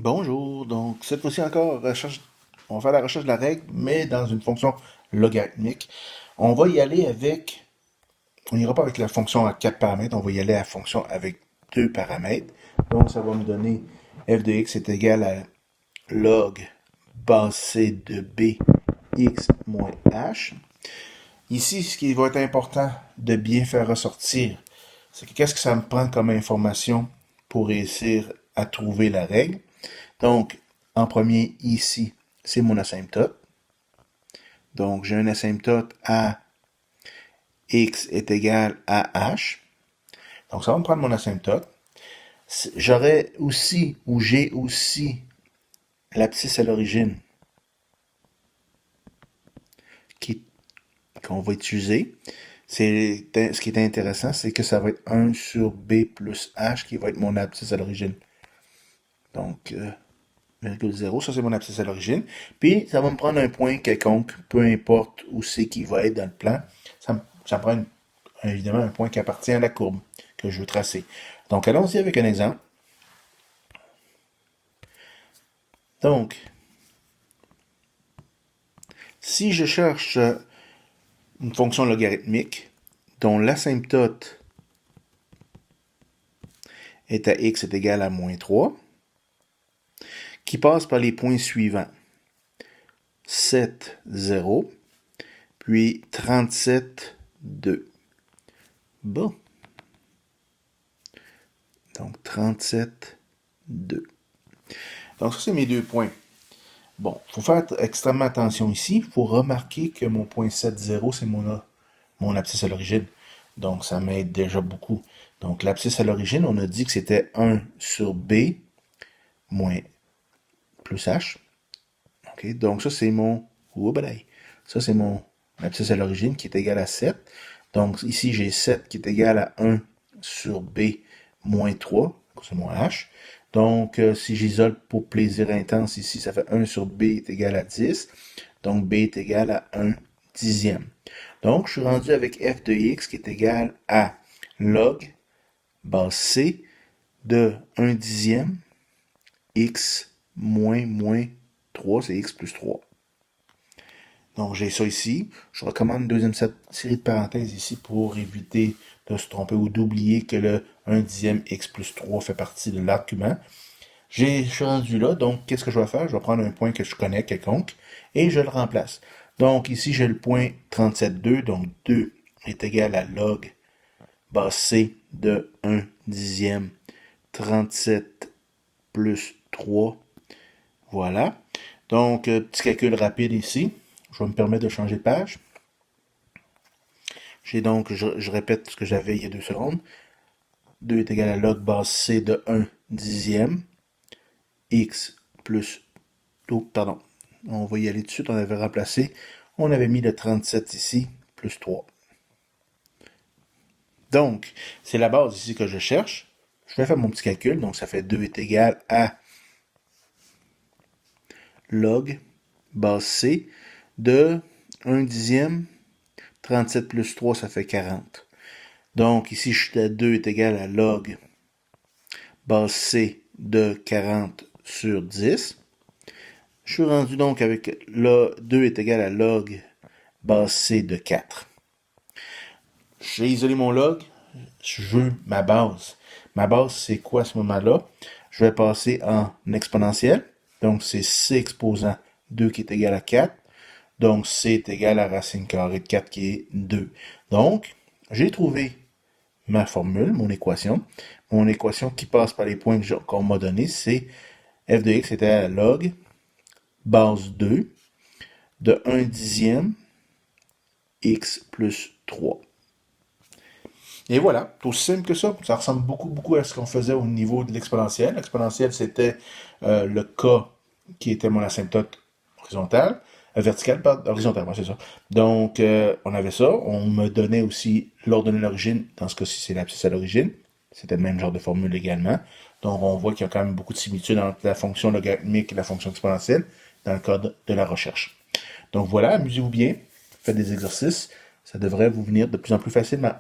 Bonjour, donc cette fois-ci encore, on va faire la recherche de la règle, mais dans une fonction logarithmique. On va y aller avec, on n'ira pas avec la fonction à 4 paramètres, on va y aller à la fonction avec 2 paramètres. Donc ça va me donner f de x est égal à log base c de b x moins h. Ici, ce qui va être important de bien faire ressortir, c'est que qu'est-ce que ça me prend comme information pour réussir à trouver la règle. Donc, en premier, ici, c'est mon asymptote. Donc, j'ai un asymptote à x est égal à h. Donc, ça va me prendre mon asymptote. J'aurais aussi, ou j'ai aussi, l'abscisse à l'origine qu'on va utiliser. Ce qui est intéressant, c'est que ça va être 1 sur b plus h qui va être mon abscisse à l'origine. Donc, 0,0, ça c'est mon abscisse à l'origine. Puis, ça va me prendre un point quelconque, peu importe où c'est qui va être dans le plan. Ça me prend évidemment un point qui appartient à la courbe que je veux tracer. Donc, allons-y avec un exemple. Donc, si je cherche une fonction logarithmique dont l'asymptote est à x est égal à moins 3, qui passe par les points suivants. 7, 0, puis 37, 2. Bon. Donc, 37, 2. Donc, ça, c'est mes deux points. Bon, il faut faire extrêmement attention ici. Il faut remarquer que mon point 7, 0, c'est mon abscisse à l'origine. Donc, ça m'aide déjà beaucoup. Donc, l'abscisse à l'origine, on a dit que c'était 1 sur b moins plus h. OK, donc ça, c'est mon... Ça, c'est mon abscisse à l'origine qui est égal à 7. Donc, ici, j'ai 7 qui est égal à 1 sur b moins 3. C'est mon h. Donc, si j'isole pour plaisir intense ici, ça fait 1 sur b est égal à 10. Donc, b est égal à 1 dixième. Donc, je suis rendu avec f de x qui est égal à log base c de 1 dixième x moins 3, c'est x plus 3. Donc, j'ai ça ici. Je recommande une deuxième série de parenthèses ici pour éviter de se tromper ou d'oublier que le 1 dixième x plus 3 fait partie de l'argument. Je suis rendu là, donc qu'est-ce que je vais faire? Je vais prendre un point que je connais quelconque et je le remplace. Donc ici, j'ai le point 37,2, donc 2 est égal à log base c de 1 dixième 37 plus 3. Voilà. Donc, petit calcul rapide ici. Je vais me permettre de changer de page. J'ai donc, je répète ce que j'avais il y a 2 secondes. 2 est égal à log base c de 1 dixième x plus... Oh, pardon. On va y aller tout de suite. On avait remplacé. On avait mis le 37 ici, plus 3. Donc, c'est la base ici que je cherche. Je vais faire mon petit calcul. Donc, ça fait 2 est égal à log base c de 1 dixième. 37 plus 3, ça fait 40. Donc, ici, je suis à 2 est égal à log base c de 40 sur 10. Je suis rendu donc avec 2 est égal à log base c de 4. J'ai isolé mon log. Je veux ma base. Ma base, c'est quoi à ce moment-là? Je vais passer en exponentiel. Donc, c'est c exposant 2 qui est égal à 4. Donc, c est égal à racine carrée de 4 qui est 2. Donc, j'ai trouvé ma formule, mon équation. Mon équation qui passe par les points qu'on m'a donnés, c'est f de x était à log base 2 de 1 dixième x plus 3. Et voilà, c'est aussi simple que ça. Ça ressemble beaucoup à ce qu'on faisait au niveau de l'exponentielle. L'exponentielle, c'était le k qui était mon asymptote horizontal. Vertical, pardon, horizontal, moi c'est ça. Donc, on avait ça. On me donnait aussi l'ordonnée d'origine. Dans ce cas-ci, c'est l'abscisse à l'origine. C'était le même genre de formule également. Donc, on voit qu'il y a quand même beaucoup de similitudes entre la fonction logarithmique et la fonction exponentielle dans le cadre de la recherche. Donc voilà, amusez-vous bien, faites des exercices. Ça devrait vous venir de plus en plus facilement.